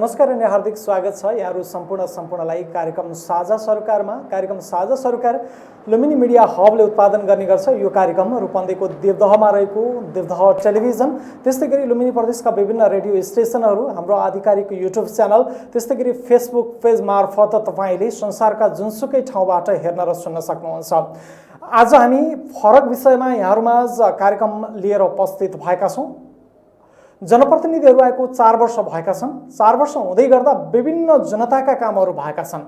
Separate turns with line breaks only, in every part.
नमस्कार अनि हार्दिक स्वागत छ यहाँहरु सम्पूर्णलाई कार्यक्रम साझा सरकारमा। कार्यक्रम साझा सरकार लुम्बिनी मिडिया हबले उत्पादन गर्ने गर्छ। यो कार्यक्रम रूपन्देहीको देवदहमा रहेको देवदह टेलिभिजन, त्यस्तैगरी लुम्बिनी प्रदेशका विभिन्न रेडियो स्टेशनहरू, हाम्रो आधिकारिक युट्युब च्यानल, त्यस्तैगरी फेसबुक पेज मार्फत तपाईले संसारका जुनसुकै ठाउँबाट हेर्न र सुन्न सक्नुहुन्छ। आज हामी फरक विषयमा यहाँहरुमाझ कार्यक्रम लिएर उपस्थित भएका छौं। जनप्रतिनिधिहरू आएको 4 वर्ष भएका छन्। 4 वर्ष हुँदै गर्दा विभिन्न जनताका कामहरू भएका छन्।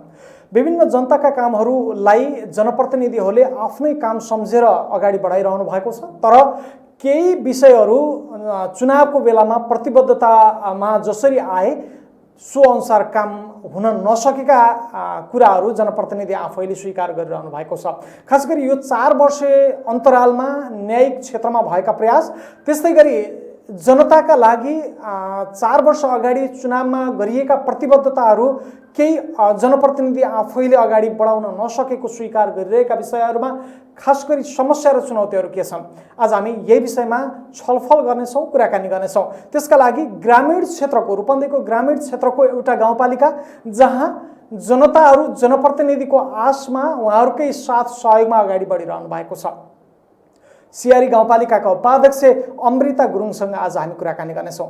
विभिन्न जनताका कामहरूलाई जनप्रतिनिधिहरूले आफ्नै काम सम्झेर अगाडि बढाइरहनु भएको छ। तर केही विषयहरू चुनावको बेलामा प्रतिबद्धतामा जसरी आए सो अनुसार काम हुन नसकेका कुराहरू जनप्रतिनिधि आफैले स्वीकार गरिरहनु भएको छ। खास गरी यो 4 वर्ष अन्तरालमा न्यायिक क्षेत्रमा भएका प्रयास, त्यस्तैगरी जनताका लागि 4 वर्ष अगाडि चुनावमा गरिएका प्रतिबद्धताहरू केही जनप्रतिनिधि आफैले अगाडि बढाउन नसकेको स्वीकार गरिरहेका विषयहरूमा खास गरी समस्या र चुनौतीहरू के छन्, आज हामी यही विषयमा छलफल गर्नेछौँ, कुराकानी गर्नेछौँ। त्यसका लागि ग्रामीण क्षेत्रको, रूपन्देहीको ग्रामीण क्षेत्रको एउटा गाउँपालिका जहाँ जनताहरू जनप्रतिनिधिको आशमा उहाँहरूकै साथ सहयोगमा अगाडि बढिरहनु भएको छ, सियारी गाउँपालिकाका उपाध्यक्ष अमृता गुरुङसँग आज हामी कुराकानी गर्नेछौँ।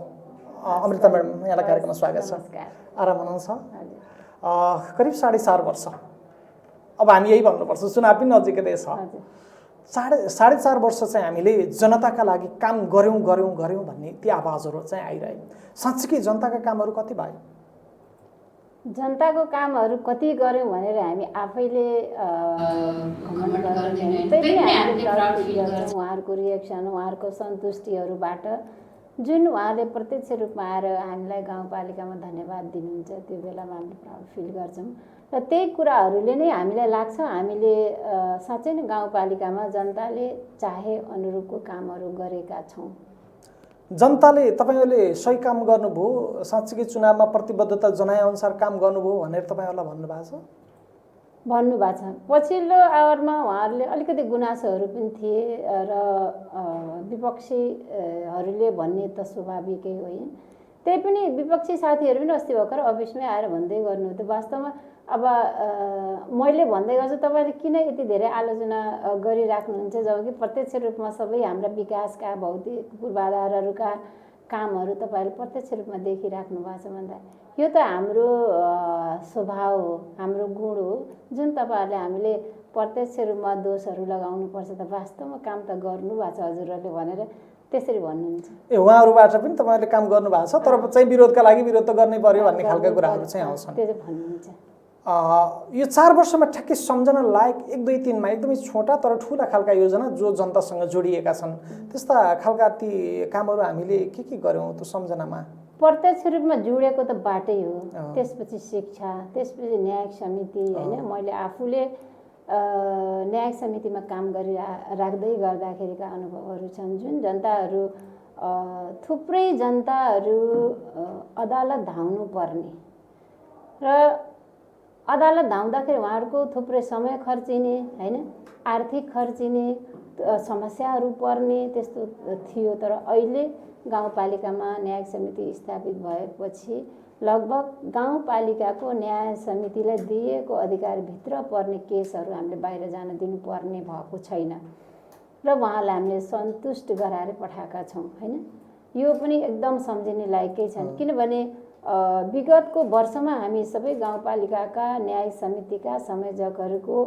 अमृता म्याडम, यहाँलाई कार्यक्रममा स्वागत छ। आराम हुनुहुन्छ? करिब 4.5 वर्ष, अब हामी यही भन्नुपर्छ, चुनाव पनि नजिकै छ। 4.5 वर्ष चाहिँ हामीले जनताका लागि काम गर्यौं भन्ने ती आवाजहरू चाहिँ आइरहे। साँच्चै जनताका कामहरू कति भए?
जनताको कामहरू कति गर्यौं भनेर हामी आफैले उहाँहरूको रिएक्सन, उहाँहरूको सन्तुष्टिहरूबाट जुन उहाँले प्रत्यक्ष रूपमा आएर हामीलाई गाउँपालिकामा धन्यवाद दिनुहुन्छ, त्यो बेलामा हामीले प्राउड फिल गर्छौँ। र त्यही कुराहरूले नै हामीलाई लाग्छ हामीले साँच्चै नै गाउँपालिकामा जनताले चाहे अनुरूपको कामहरू गरेका छौँ।
जनताले तपाईहरूले सही काम गर्नुभयो, साँच्चै चुनावमा प्रतिबद्धता जनाएअनुसार काम गर्नुभयो भनेर तपाईहरूलाई भन्नुभएको छ?
भन्नुभएको छ। पछिल्लो आवरमा उहाँहरूले अलिकति गुनासोहरू पनि थिए र विपक्षीहरूले भन्ने त स्वाभाविकै होइन। त्यही पनि विपक्षी साथीहरू पनि अस्ति भर्खर अफिसमै आएर भन्दै गर्नुहुन्थ्यो, वास्तवमा अब मैले भन्दै गर्छु तपाईँले किन यति धेरै आलोचना गरिराख्नुहुन्छ, जबकि प्रत्यक्ष रूपमा सबै हाम्रा विकासका भौतिक पूर्वाधारहरूका कामहरू तपाईँले प्रत्यक्ष रूपमा देखिराख्नु भएको छ भन्दा यो त हाम्रो स्वभाव हो, हाम्रो गुण हो, जुन तपाईँहरूले हामीले प्रत्यक्ष रूपमा दोषहरू लगाउनुपर्छ त वास्तवमा काम त गर्नु भएको छ हजुरहरूले भनेर त्यसरी भन्नुहुन्छ।
उहाँहरूबाट पनि तपाईँहरूले काम गर्नु भएको छ, तर चाहिँ विरोधका लागि विरोध त गर्नै पर्यो भन्ने खालका कुराहरू चाहिँ आउँछन्।
त्यो चाहिँ भन्नुहुन्छ।
यो 4 वर्षमा ठ्याक्कै सम्झना लायक 1, 2, 3 मा एकदमै छोटा तर ठुला खालका योजना जो जनतासँग जोडिएका छन्, त्यस्ता खालका ती कामहरू हामीले के गर्यौं त्यो सम्झनामा?
प्रत्यक्ष रूपमा जोडेको त बाटै हो, त्यसपछि शिक्षा, त्यसपछि न्यायिक समिति हैन। मैले आफूले न्यायिक समितिमा काम राख्दै गर्दाखेरिका अनुभवहरू छन्। जुन जनताहरू थुप्रै जनताहरू अदालत धाउनु पर्ने र अदालत धाउँदाखेरि उहाँहरूको थुप्रै समय खर्चिने हैन, आर्थिक खर्चिने, समस्याहरू पर्ने त्यस्तो थियो। तर अहिले गाउँपालिकामा न्यायिक समिति स्थापित भएपछि लगभग गाउँपालिकाको न्याय समितिलाई दिएको अधिकारभित्र पर्ने केसहरू हामीले बाहिर जान दिनुपर्ने भएको छैन र उहाँलाई हामीले सन्तुष्ट गराएर पठाएका छौँ हैन। यो पनि एकदम सम्झिने लायकै छन्, किनभने विगतको वर्षमा हामी सबै गाउँपालिकाका न्यायिक समितिका संयोजकहरूको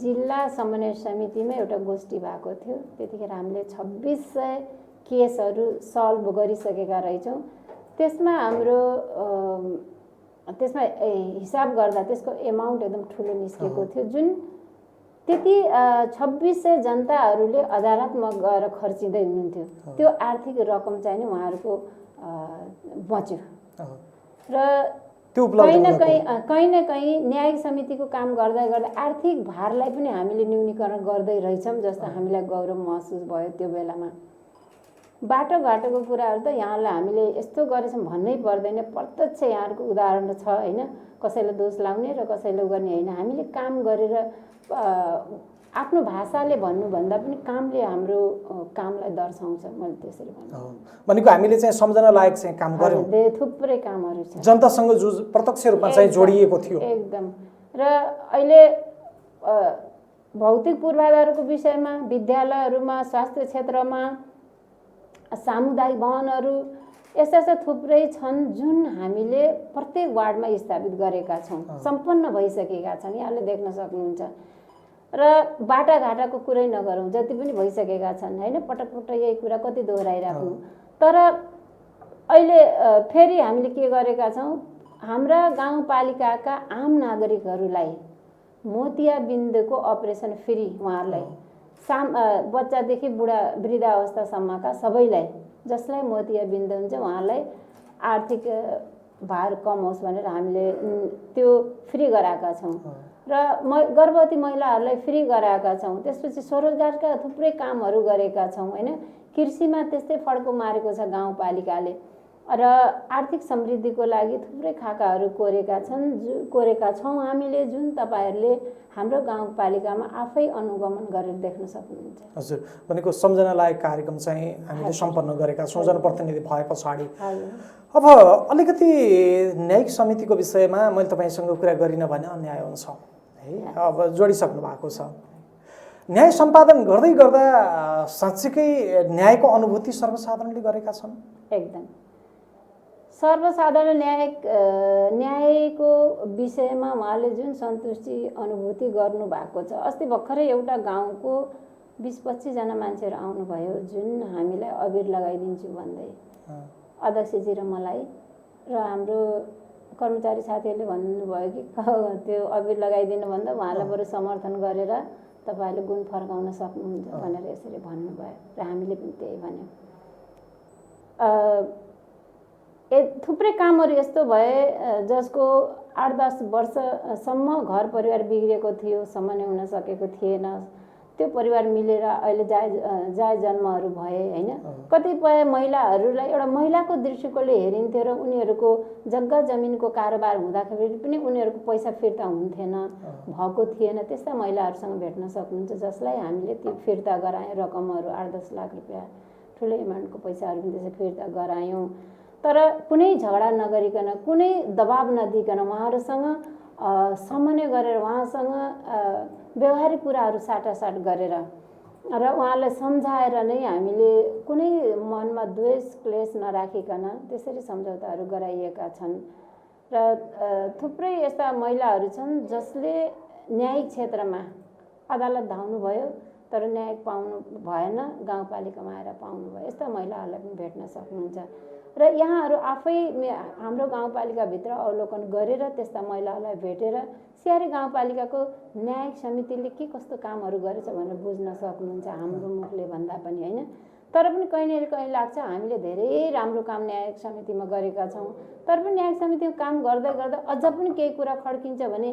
जिल्ला समन्वय समितिमा एउटा गोष्ठी भएको थियो। त्यतिखेर हामीले 2600 केसहरू सल्भ गरिसकेका रहेछौँ। त्यसमा हाम्रो त्यसमा हिसाब गर्दा त्यसको एमाउन्ट एकदम ठुलो निस्केको थियो, जुन त्यति 2600 जनताहरूले अदालतमा गएर खर्चिँदै हुनुहुन्थ्यो। त्यो आर्थिक रकम चाहिँ नि उहाँहरूको बच्यो र कहीँ न कहीँ न्यायिक समितिको काम गर्दा गर्दा आर्थिक भारलाई पनि हामीले न्यूनीकरण गर्दै रहेछौँ जस्तो हामीलाई गौरव महसुस भयो। त्यो बेलामा बाटोघाटोको कुराहरू त यहाँलाई हामीले यस्तो गरेछौँ भन्नै पर्दैन, प्रत्यक्ष यहाँहरूको उदाहरण छ हैन। कसैले दोष लाउने र कसैले गर्ने होइन, हामीले काम गरेर आफ्नो भाषाले भन्नुभन्दा पनि कामले हाम्रो कामलाई दर्शाउँछ, मैले त्यसरी भन्छु।
भनेको हामीले चाहिँ सम्झन लायक चाहिँ काम गर्यौँ,
थुप्रै कामहरू छ
जनतासँग जो प्रत्यक्ष रूपमा चाहिँ जोडिएको थियो
एकदम। र अहिले भौतिक पूर्वाधारको विषयमा विद्यालयहरूमा, स्वास्थ्य क्षेत्रमा, सामुदायिक भवनहरू यस्ता थुप्रै छन् जुन हामीले प्रत्येक वार्डमा स्थापित गरेका छौँ, सम्पन्न भइसकेका छन्, यहाँले देख्न सक्नुहुन्छ। र बाटाघाटाको कुरै नगरौँ, जति पनि भइसकेका छन् होइन, पटक पटक यही कुरा कति दोहोऱ्याइराख्नु। तर अहिले फेरि हामीले के गरेका छौँ, हाम्रा गाउँपालिकाका आम नागरिकहरूलाई मोतियाबिन्दको अपरेसन फ्री उहाँहरूलाई बच्चादेखि बुढा वृद्धावस्थासम्मका सबैलाई जसलाई मोतियाबिन्द हुन्छ उहाँलाई आर्थिक भार कम होस् भनेर हामीले त्यो फ्री गराएका छौँ। र गर्भवती महिलाहरूलाई फ्री गराएका छौँ। त्यसपछि स्वरोजगारका थुप्रै कामहरू गरेका छौँ होइन। कृषिमा त्यस्तै फड्को मारेको छ गाउँपालिकाले। र आर्थिक समृद्धिको लागि थुप्रै खाकाहरू कोरेका छौँ हामीले, जुन तपाईँहरूले हाम्रो गाउँपालिकामा आफै अनुगमन गरेर देख्न सक्नुहुन्छ।
हजुर, भनेको सम्झना लायक कार्यक्रम चाहिँ हामीले सम्पन्न गरेका छौँ जनप्रतिनिधि भए पछाडि। अब अलिकति न्यायिक समितिको विषयमा मैले तपाईँसँग कुरा गरिन भने अन्याय हुन्छ है। अब जोडिसक्नु भएको छ। न्याय सम्पादन गर्दै गर्दा साँच्चीकै न्यायको अनुभूति सर्वसाधारणले गरेका छन्?
एकदम सर्वसाधारण न्यायको विषयमा उहाँले जुन सन्तुष्टि अनुभूति गर्नुभएको छ। अस्ति भर्खरै एउटा गाउँको 20-25 जना मान्छेहरू आउनुभयो, जुन हामीलाई अबिर लगाइदिन्छु भन्दै, अध्यक्षजी र मलाई र हाम्रो कर्मचारी साथीहरूले भन्नुभयो कि त्यो अबिर लगाइदिनु भन्दा उहाँलाई बरु समर्थन गरेर तपाईँहरूले गुण फर्काउन सक्नुहुन्छ भनेर यसरी भन्नुभयो र हामीले पनि त्यही भन्यौँ। थुप्रै कामहरू यस्तो भए जसको 8-10 वर्षसम्म घर परिवार बिग्रिएको थियो, समन्वय हुन सकेको थिएन। त्यो परिवार मिलेर अहिले जायज जन्महरू भए होइन। कतिपय महिलाहरूलाई एउटा महिलाको दृष्टिकोणले हेरिन्थ्यो र उनीहरूको जग्गा जमिनको कारोबार हुँदाखेरि पनि उनीहरूको पैसा फिर्ता हुन्थेन, भएको थिएन। त्यस्ता महिलाहरूसँग भेट्न सक्नुहुन्छ जसलाई हामीले त्यो फिर्ता गरायौँ। रकमहरू 8-10 लाख रुपियाँ ठुलो एमाउन्टको पैसाहरू पनि त्यसै फिर्ता गरायौँ। तर कुनै झगडा नगरिकन, कुनै दबाब नदिकन उहाँहरूसँग समन्वय गरेर, उहाँसँग व्यवहारिक कुराहरू साटासाट गरेर र उहाँलाई सम्झाएर नै हामीले कुनै मनमा द्वेष क्लेश नराखिकन त्यसरी सम्झौताहरू गराइएका छन्। र थुप्रै यस्ता महिलाहरू छन् जसले न्यायिक क्षेत्रमा अदालत धाउनुभयो तर न्याय पाउनु भएन, गाउँपालिकामा आएर पाउनुभयो। यस्ता महिलाहरूलाई पनि भेट्न सक्नुहुन्छ। र यहाँहरू आफै हाम्रो गाउँपालिकाभित्र अवलोकन गरेर त्यस्ता महिलाहरूलाई भेटेर सियारी गाउँपालिकाको न्यायिक समितिले के कस्तो कामहरू गरेछ भनेर बुझ्न सक्नुहुन्छ, हाम्रो मुखले भन्दा पनि होइन। तर पनि कहीँ न कहीँ लाग्छ हामीले धेरै राम्रो काम न्यायिक समितिमा गरेका छौँ। तर पनि न्यायिक समितिमा काम गर्दा गर्दा अझ पनि केही कुरा खड्किन्छ भने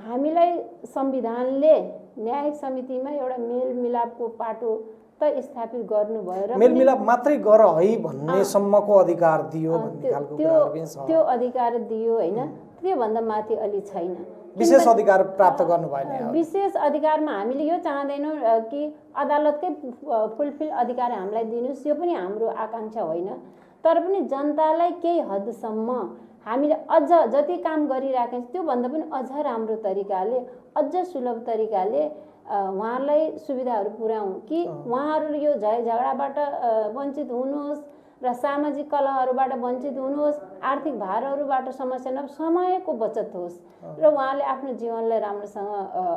हामीलाई संविधानले न्यायिक समितिमा एउटा मेलमिलापको पाटो त स्थापित गर्नुभयो र
मेलमिलाप मात्रै गर है भन्ने सम्मको अधिकार दियो भन्ने खालको कुराहरु पनि छ।
त्यो अधिकार दियो होइन, त्योभन्दा माथि अलि छैन।
विशेष अधिकार प्राप्त गर्नु भएन।
विशेष अधिकारमा हामीले यो चाहँदैनौँ कि अदालतकै फुलफिल अधिकार हामीलाई दिनुहोस्, यो पनि हाम्रो आकाङ्क्षा होइन। तर पनि जनतालाई केही हदसम्म हामीले अझ जति काम गरिराखेको छ त्योभन्दा पनि अझ राम्रो तरिकाले, अझ सुलभ तरिकाले उहाँहरूलाई सुविधाहरू पुर्याउँ कि उहाँहरू यो झगडाबाट वञ्चित हुनुहोस् र सामाजिक कलहहरूबाट वञ्चित हुनुहोस्, आर्थिक भारहरूबाट समस्या न, समयको बचत होस् र उहाँले आफ्नो जीवनलाई राम्रोसँग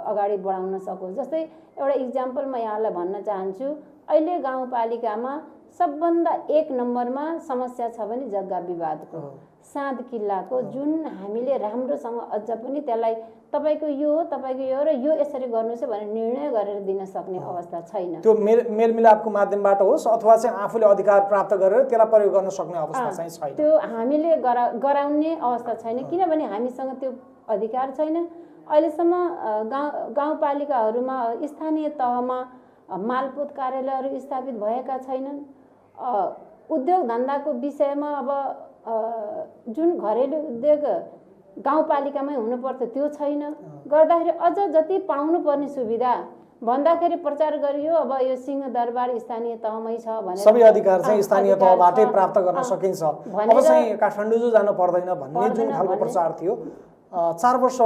अगाडि बढाउन सकोस्। जस्तै एउटा इक्जाम्पल म यहाँलाई भन्न चाहन्छु, अहिले गाउँपालिकामा सबभन्दा 1 नम्बरमा समस्या छ भने जग्गा विवादको, साँध किल्लाको, जुन हामीले राम्रोसँग अझ पनि त्यसलाई तपाईको यो हो, तपाईको यो र यो यसरी गर्नुहोस् भनेर निर्णय गरेर दिन सक्ने अवस्था छैन।
त्यो मेलमिलापको माध्यमबाट होस् अथवा चाहिँ आफूले अधिकार प्राप्त गरेर त्यसलाई प्रयोग गर्न सक्ने अवस्था चाहिँ छैन।
त्यो हामीले गराउने अवस्था छैन, किनभने हामीसँग त्यो अधिकार छैन। अहिलेसम्म गाउँपालिकाहरूमा स्थानीय तहमा मालपोत कार्यालयहरू स्थापित भएका छैनन्। उद्योग धन्दाको विषयमा अब जुन घरेलु उद्योग गाउँपालिकामै हुनुपर्थ्यो त्यो छैन गर्दाखेरि अझ जति पाउनुपर्ने सुविधा भन्दाखेरि प्रचार गरियो अब यो सिंहदरबार स्थानीय तहमै छ भनेर
सबै अधिकार चाहिँ स्थानीय तहबाटै प्राप्त गर्न सकिन्छ अब चाहिँ काठमाडौँ जो जानु पर्दैन भन्ने जुन खालको प्रचार थियो 4 वर्ष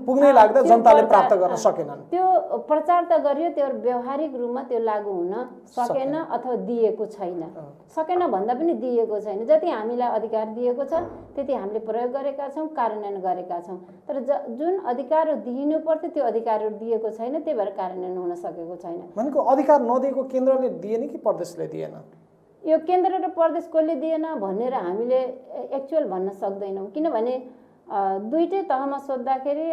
पुग्नै लाग्दा जनताले प्राप्त गर्न सकेनन्
त्यो प्रचार त गरियो त्यो व्यवहारिक रूपमा त्यो लागू हुन सकेन अथवा दिएको छैन सकेन भन्दा पनि दिएको छैन जति हामीलाई अधिकार दिएको छ त्यति हामीले प्रयोग गरेका छौं कार्यान्वयन गरेका छौं तर जुन अधिकारहरू दिनु पर्थ्यो त्यो अधिकारहरू दिएको छैन त्यही भएर कार्यान्वयन हुन सकेको छैन
भनेको अधिकार नदिएको केन्द्रले दिएन कि प्रदेशले दिएन
यो केन्द्र र प्रदेश कसले दिएन भनेर हामीले एक्चुअल भन्न सक्दैनौं किनभने दुईटै तहमा सोध्दाखेरि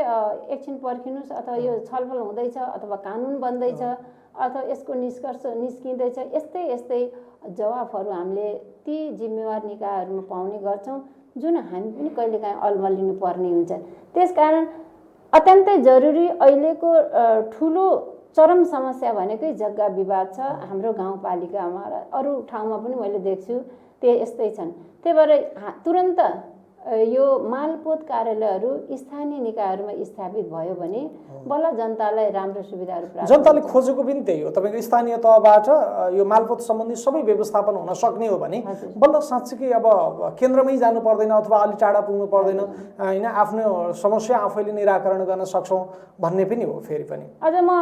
एकछिन पर्खिनुस् अथवा यो छलफल हुँदैछ अथवा कानुन बन्दैछ अथवा यसको निष्कर्ष निस्किँदैछ यस्तै यस्तै जवाफहरू हामीले ती जिम्मेवार निकायहरूमा पाउने गर्छौं जुन हामी पनि कहिलेकाहीँ अल्मलिनु पर्ने हुन्छ त्यसकारण अत्यन्तै जरुरी अहिलेको ठुलो चरम समस्या भनेकै जग्गा विवाद छ हाम्रो गाउँपालिकामा र अरू ठाउँमा पनि मैले देख्छु त्यो यस्तै छन् त्यही भएर तुरन्त यो मालपोत कार्यालयहरू स्थानीय निकायहरूमा स्थापित भयो भने बल्ल जनतालाई राम्रो सुविधाहरू प्राप्त
जनताले खोजेको पनि त्यही हो तपाईको स्थानीय तहबाट यो मालपोत सम्बन्धी सबै व्यवस्थापन हुन सक्ने हो भने बल्ल साँच्चै अब केन्द्रमै जानु पर्दैन अथवा अलि टाढा पुग्नु पर्दैन हैन आफ्नो समस्या आफैले निराकरण गर्न सक्छौं भन्ने पनि हो फेरि पनि
अझ म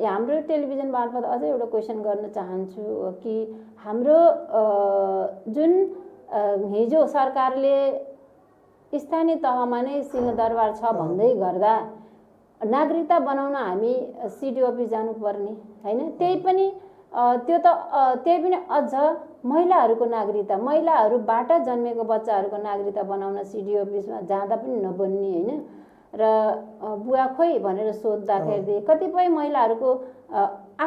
हाम्रो टेलिभिजन मार्फत अझै एउटा क्वेशन गर्न चाहन्छु कि हाम्रो जुन हिजो सरकारले स्थानीय तहमा नै सिंहदरबार छ भन्दै गर्दा नागरिकता बनाउन हामी सिडिओ अफिस जानुपर्ने हैन त्यही पनि त्यही पनि अझ महिलाहरूको नागरिकता महिलाहरूबाट जन्मेको बच्चाहरूको नागरिकता बनाउन सिडिओ अफिसमा जाँदा पनि नबन्ने हैन र बुवा खोइ भनेर सोध्दाखेरि कतिपय महिलाहरूको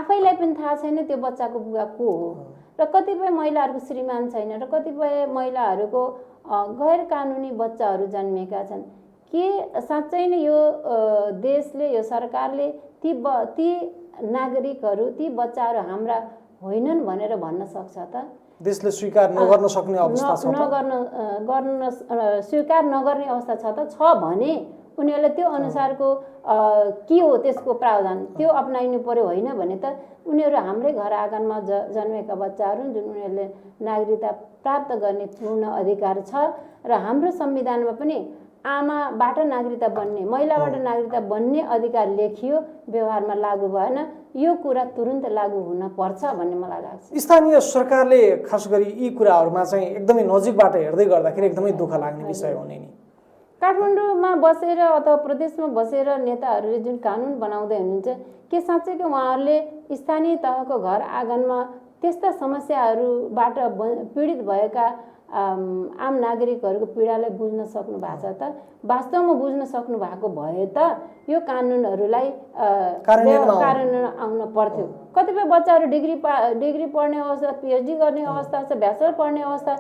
आफैलाई पनि थाहा छैन त्यो बच्चाको बुवा को हो र कतिपय महिलाहरूको श्रीमान छैन र कतिपय महिलाहरूको गैर कानुनी बच्चाहरू जन्मेका छन् के साँच्चै नै यो देशले यो सरकारले ती नागरिकहरू ती बच्चाहरू हाम्रा होइनन् भनेर भन्न सक्छ त
देशले स्वीकार नगर्न सक्ने अवस्था छ
स्वीकार नगर्ने अवस्था छ त छ भने उनीहरूले त्यो अनुसारको के हो त्यसको प्रावधान त्यो अपनाइनु पर्यो होइन भने त उनीहरू हाम्रै घर आँगनमा जन्मेका बच्चाहरू जुन उनीहरूले नागरिकता प्राप्त गर्ने पूर्ण अधिकार छ र हाम्रो संविधानमा पनि आमाबाट नागरिकता बन्ने महिलाबाट नागरिकता बन्ने अधिकार लेखियो व्यवहारमा लागू भएन यो कुरा तुरुन्त लागू हुन पर्छ भन्ने मलाई लाग्छ
स्थानीय सरकारले खास गरी यी कुराहरुमा चाहिँ एकदमै नजिकबाट हेर्दै गर्दाखेरि एकदमै दुःख लाग्ने विषय हो नि
काठमाडौँमा बसेर अथवा प्रदेशमा बसेर नेताहरूले जुन कानुन बनाउँदै हुनुहुन्छ के साँच्चै कि उहाँहरूले स्थानीय तहको घर आँगनमा त्यस्ता समस्याहरूबाट पीडित भएका आम नागरिकहरूको पीडालाई बुझ्न सक्नु भएको छ त वास्तवमा बुझ्न सक्नु भएको भए त यो कानुनहरूलाई कार्यान्वयन आउन पर्थ्यो कतिपय बच्चाहरू डिग्री पढ्ने अवस्था पीएचडी गर्ने अवस्था छ ब्याचलर पढ्ने अवस्था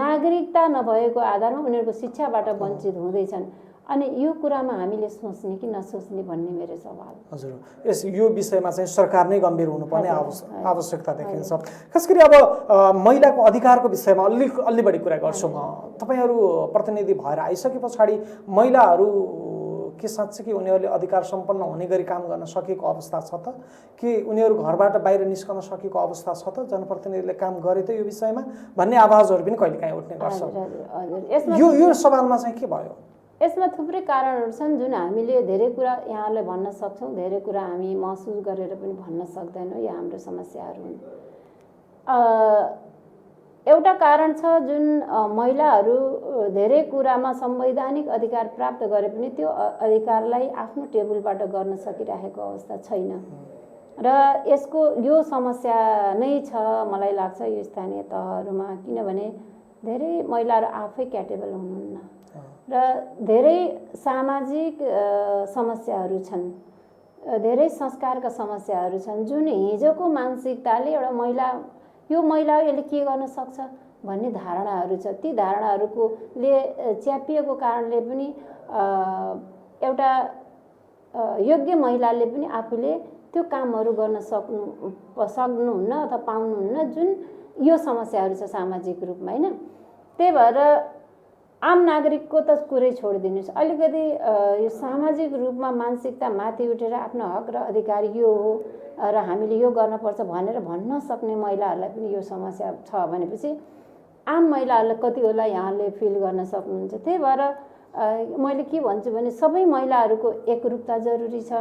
नागरिकता नभएको आधारमा उनीहरूको शिक्षाबाट वञ्चित हुँदैछन् अनि यो कुरामा हामीले सोच्ने कि नसोच्ने भन्ने मेरो सवाल
हजुर यस यो विषयमा चाहिँ सरकार नै गम्भीर हुनुपर्ने आवश्यकता देखिन्छ खासगरी अब महिलाको अधिकारको विषयमा अलि बढी कुरा गर्छु म तपाईहरु प्रतिनिधि भएर आइसके पछाडी महिलाहरू के साँच्चै कि उनीहरूले अधिकार सम्पन्न हुने गरी काम गर्न सकेको अवस्था छ त के उनीहरू घरबाट बाहिर निस्कन सकेको अवस्था छ त जनप्रतिनिधिले काम गरे त यो विषयमा भन्ने आवाजहरू पनि कहिलेकाहीँ उठ्ने गर्छ यो सवालमा चाहिँ के भयो
यसमा थुप्रै कारणहरू छन् जुन हामीले धेरै कुरा यहाँलाई भन्न सक्छौं धेरै कुरा हामी महसुस गरेर पनि भन्न सक्दैनौं यो हाम्रो समस्याहरू हुन् एउटा कारण छ जुन महिलाहरू धेरै कुरामा संवैधानिक अधिकार प्राप्त गरे पनि त्यो अधिकारलाई आफ्नो टेबलबाट गर्न सकिरहेको अवस्था छैन र यसको यो समस्या नै छ मलाई लाग्छ यो स्थानीय तहहरुमा किनभने धेरै महिलाहरू आफै क्यापेबल हुनुहुन्न र धेरै सामाजिक समस्याहरू छन् धेरै संस्कारका समस्याहरू छन् जुन हिजोको मानसिकताले एउटा महिला यो महिलाले के गर्न सक्छ भन्ने धारणाहरू छ ती धारणाहरुकोले च्यापिएको कारणले पनि एउटा योग्य महिलाले पनि आफूले त्यो कामहरू गर्न सक्नुहुन्न अथवा पाउनुहुन्न जुन यो समस्याहरू छ सामाजिक रूपमा हैन त्यही भएर आम नागरिकको त कुरै छोडिदिनुहोस्, अलिकति यो सामाजिक रूपमा मानसिकता माथि उठेर आफ्नो हक र अधिकार यो हो र हामीले यो गर्नुपर्छ भनेर भन्न सक्ने महिलाहरूलाई पनि यो समस्या छ भनेपछि आम महिलाहरूलाई कति होला यहाँले फिल गर्न सक्नुहुन्छ। त्यही भएर मैले के भन्छु भने सबै महिलाहरूको एकरूपता जरुरी छ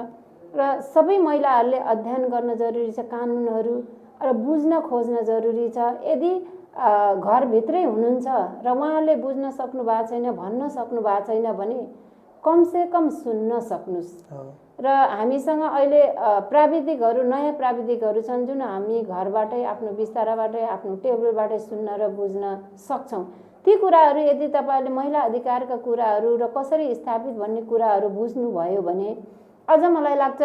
र सबै महिलाहरूले अध्ययन गर्न जरुरी छ, कानुनहरू र बुझ्न खोज्न जरुरी छ। यदि घरभित्रै हुनुहुन्छ र उहाँले बुझ्न सक्नु भएको छैन, भन्न सक्नु भएको छैन भने कमसेकम सुन्न सक्नुहोस्। र हामीसँग अहिले प्राविधिकहरू, नयाँ प्राविधिकहरू छन् जुन हामी घरबाटै आफ्नो बिस्ताराबाटै आफ्नो टेबलबाटै सुन्न र बुझ्न सक्छौँ। ती कुराहरू यदि तपाईँले महिला अधिकारका कुराहरू र कसरी स्थापित भन्ने कुराहरू बुझ्नुभयो भने अझ मलाई लाग्छ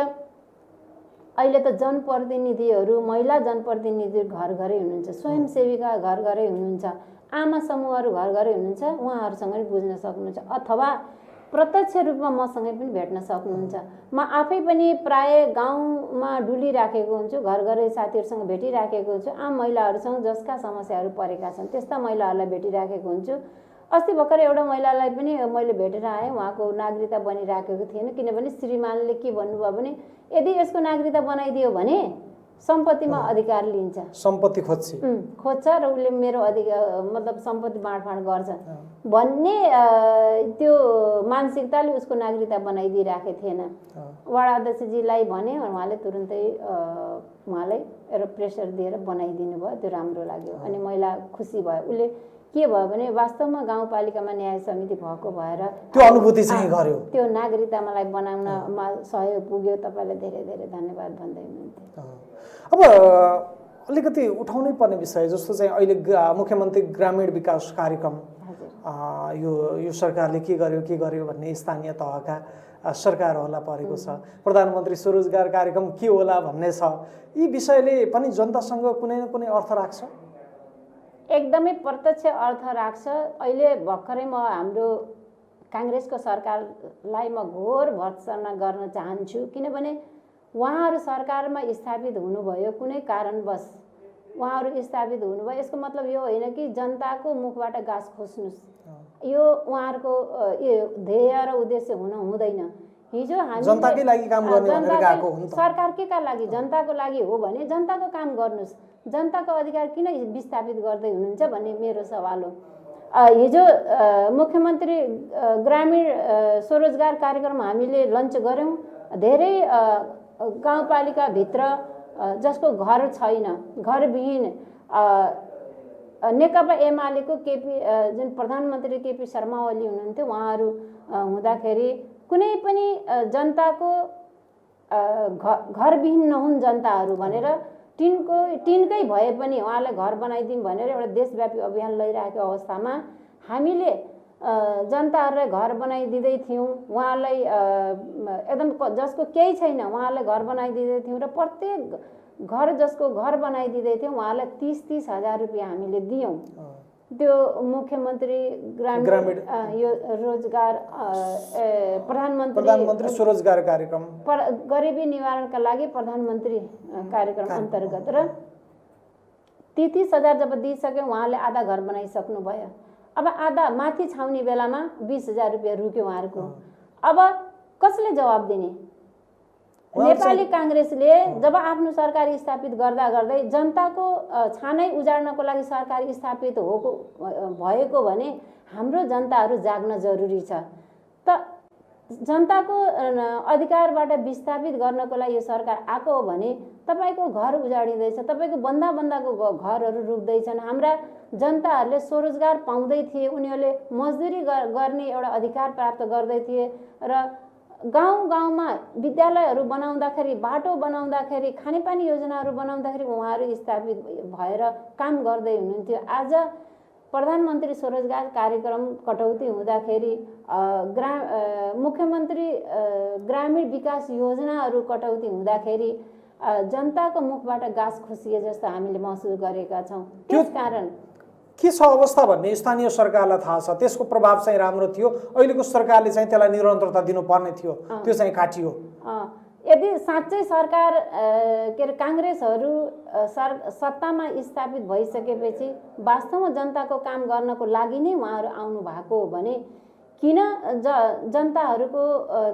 अहिले त जनप्रतिनिधिहरू, महिला जनप्रतिनिधिहरू घर घरै हुनुहुन्छ, स्वयंसेविका घर घरै हुनुहुन्छ, आमा समूहहरू घर घरै हुनुहुन्छ, उहाँहरूसँग पनि बुझ्न सक्नुहुन्छ अथवा प्रत्यक्ष रूपमा मसँगै पनि भेट्न सक्नुहुन्छ। म आफै पनि प्राय गाउँमा डुलिराखेको हुन्छु, घर घरै साथीहरूसँग भेटिराखेको हुन्छु, आम महिलाहरूसँग जसका समस्याहरू परेका छन् त्यस्ता महिलाहरूलाई भेटिराखेको हुन्छु। अस्ति भर्खर एउटा महिलालाई पनि मैले भेटेर आएँ, उहाँको नागरिकता बनिराखेको थिएन, किनभने श्रीमानले के भन्नुभयो भने यदि यसको नागरिकता बनाइदियो भने सम्पत्तिमा अधिकार लिन्छ,
सम्पत्ति
खोज्छ र उसले मेरो अधिकार मतलब सम्पत्ति बाँडफाँड गर्छ भन्ने त्यो मानसिकताले उसको नागरिकता बनाइदिइराखेको थिएन। वडा अध्यक्षजीलाई भने उहाँले तुरुन्तै उहाँलाई एउटा प्रेसर दिएर बनाइदिनु भयो, त्यो राम्रो लाग्यो। अनि महिला खुसी भयो। उसले के भयो भने वास्तवमा गाउँपालिकामा न्याय समिति भएको भएर
त्यो अनुभूति चाहिँ गर्यो,
त्यो नागरिकता मलाई बनाउनमा सहयोग पुग्यो। तपाईँलाई धेरै धेरै धन्यवाद भन्दै हुनुहुन्थ्यो।
अब अलिकति उठाउनै पर्ने विषय जस्तो चाहिँ अहिले मुख्यमन्त्री ग्रामीण विकास कार्यक्रम यो सरकारले के गर्यो भन्ने स्थानीय तहका सरकारहरूलाई परेको छ। प्रधानमन्त्री स्वरोजगार कार्यक्रम के होला भन्ने छ। यी विषयले पनि जनतासँग कुनै न कुनै अर्थ राख्छ,
एकदमै प्रत्यक्ष अर्थ राख्छ। अहिले भर्खरै म हाम्रो काङ्ग्रेसको सरकारलाई म घोर भर्त्सना गर्न चाहन्छु, किनभने उहाँहरू सरकारमा स्थापित हुनुभयो कुनै कारणवश उहाँहरू स्थापित हुनुभयो। यसको मतलब यो होइन कि जनताको मुखबाट घाँस खोज्नुहोस्, यो उहाँहरूको ध्येय र उद्देश्य हुन हुँदैन। हिजो हामी
जनताकै लागि काम गर्ने भनेर गएको हो नि त।
सरकार के का लागि? जनताको लागि हो भने जनताको काम गर्नुहोस्, जनताको अधिकार किन विस्थापित गर्दै हुनुहुन्छ भन्ने मेरो सवाल हो। हिजो मुख्यमन्त्री ग्रामीण स्वरोजगार कार्यक्रम हामीले लन्च गऱ्यौँ। धेरै गाउँपालिकाभित्र जसको घर छैन, घरविहीन, नेकपा एमालेको केपी जुन प्रधानमन्त्री केपी शर्मा ओली हुनुहुन्थ्यो, उहाँहरू हुँदाखेरि कुनै पनि जनताको घरविहीन नहुन् जनताहरू भनेर टिनकै भए पनि उहाँलाई घर बनाइदिउँ भनेर एउटा देशव्यापी अभियान लैरहेको अवस्थामा हामीले जनताहरूलाई घर बनाइदिँदै थियौँ। उहाँलाई एकदम जसको केही छैन उहाँलाई घर बनाइदिँदै थियौँ र प्रत्येक घर जसको घर बनाइदिँदै थियौँ उहाँलाई 30-30 हजार रुपियाँ हामीले दियौँ। त्यो मुख्यमन्त्री ग्रामीण यो रोजगार
प्रधानमन्त्री स्वरोजगार कार्यक्रम
गरिबी निवारणका लागि प्रधानमन्त्री कार्यक्रम अन्तर्गत र 30 हजार जब दिइसक्यो उहाँले आधा घर बनाइसक्नु भयो। अब आधा माथि छाउने बेलामा 20 हजार रुपियाँ रुक्यो उहाँहरूको। अब कसले जवाब दिने? नेपाली काङ्ग्रेसले जब आफ्नो सरकार स्थापित गर्दा गर्दै जनताको छानै उजाड्नको लागि सरकार स्थापित भएको भने हाम्रो जनताहरू जाग्न जरुरी छ। त जनताको अधिकारबाट विस्थापित गर्नको लागि यो सरकार आएको हो भने तपाईँको घर उजाडिँदैछ, तपाईँको बन्दाको घरहरू रुक्दैछन्। हाम्रा जनताहरूले स्वरोजगार पाउँदै थिए, उनीहरूले मजदुरी गर्ने एउटा अधिकार प्राप्त गर्दै थिए र गाउँमा विद्यालयहरू बनाउँदाखेरि, बाटो बनाउँदाखेरि, खानेपानी योजनाहरू बनाउँदाखेरि उहाँहरू स्थापित भएर काम गर्दै हुनुहुन्थ्यो। आज प्रधानमन्त्री स्वरोजगार कार्यक्रम कटौती हुँदाखेरि मुख्यमन्त्री ग्रामीण विकास योजनाहरू कटौती हुँदाखेरि जनताको मुखबाट गाँस खोसिए जस्तो हामीले महसुस गरेका छौँ। त्यसकारण
के छ अवस्था भन्ने स्थानीय सरकारलाई थाहा छ। त्यसको प्रभाव चाहिँ राम्रो थियो, अहिलेको सरकारले चाहिँ त्यसलाई निरन्तरता दिनुपर्ने थियो, त्यो चाहिँ काटियो।
यदि साँच्चै सरकार के अरे काङ्ग्रेसहरू सत्तामा स्थापित भइसकेपछि वास्तवमा जनताको काम गर्नको लागि नै उहाँहरू आउनु भएको हो भने किन जनताहरूको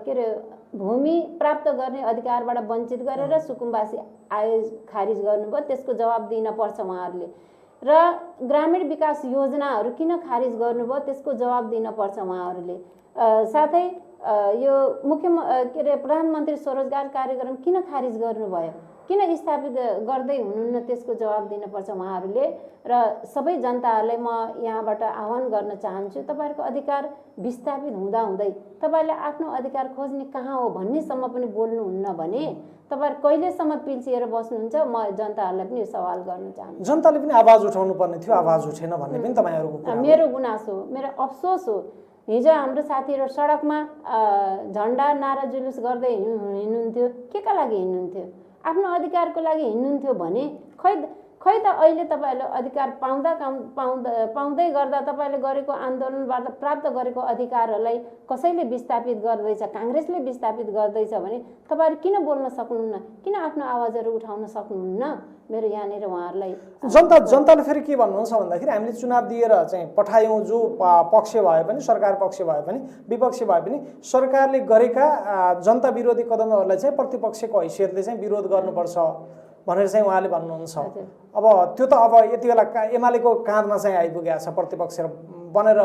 के अरे भूमि प्राप्त गर्ने अधिकारबाट वञ्चित गरेर सुकुम्बासी आय खारिज गर्नुभयो? त्यसको जवाब दिन पर्छ उहाँहरूले। र ग्रामीण विकास योजनाहरू किन खारिज गर्नुभयो? त्यसको जवाब दिन पर्छ उहाँहरूले। साथै यो के अरे प्रधानमन्त्री स्वरोजगार कार्यक्रम किन खारिज गर्नुभयो? किन स्थापित गर्दै हुनुहुन्न? त्यसको जवाब दिनुपर्छ उहाँहरूले। र सबै जनताहरूलाई म यहाँबाट आह्वान गर्न चाहन्छु, तपाईँहरूको अधिकार विस्थापित हुँदाहुँदै तपाईँहरूले आफ्नो अधिकार खोज्ने कहाँ हो भन्नेसम्म पनि बोल्नुहुन्न भने तपाईँहरू कहिलेसम्म पिल्सिएर बस्नुहुन्छ? म जनताहरूलाई पनि सवाल गर्न चाहन्छु।
जनताले पनि आवाज उठाउनु पर्ने थियो, आवाज उठेन भन्ने पनि तपाईँहरूको कुरा हो।
मेरो गुनासो, मेरो अफसोस हो। हिजो हाम्रो साथीहरू सडकमा झन्डा नारा जुलुस गर्दै हिँड्नुहुन्थ्यो। के का लागि हिँड्नुहुन्थ्यो? आफ्नो अधिकारको लागि हिँड्नुहुन्थ्यो भने खै त अहिले तपाईँहरूले अधिकार पाउँदै गर्दा तपाईँले गरेको आन्दोलनबाट प्राप्त गरेको अधिकारहरूलाई कसैले विस्थापित गर्दैछ, काङ्ग्रेसले विस्थापित गर्दैछ भने तपाईँहरू किन बोल्न सक्नुहुन्न? किन आफ्नो आवाजहरू उठाउन सक्नुहुन्न? मेरो यहाँनिर उहाँहरूलाई
जनताले फेरि के भन्नुहुन्छ भन्दाखेरि हामीले चुनाव दिएर चाहिँ पठायौँ, जो पक्ष भए पनि सरकार पक्ष भए पनि विपक्ष भए पनि सरकारले गरेका जनता विरोधी कदमहरूलाई चाहिँ प्रतिपक्षको हैसियतले चाहिँ विरोध गर्नुपर्छ भनेर चाहिँ उहाँले भन्नुहुन्छ। अब त्यो त अब यति बेला एमालेको काँधमा चाहिँ आइपुगेको छ प्रतिपक्ष बनेर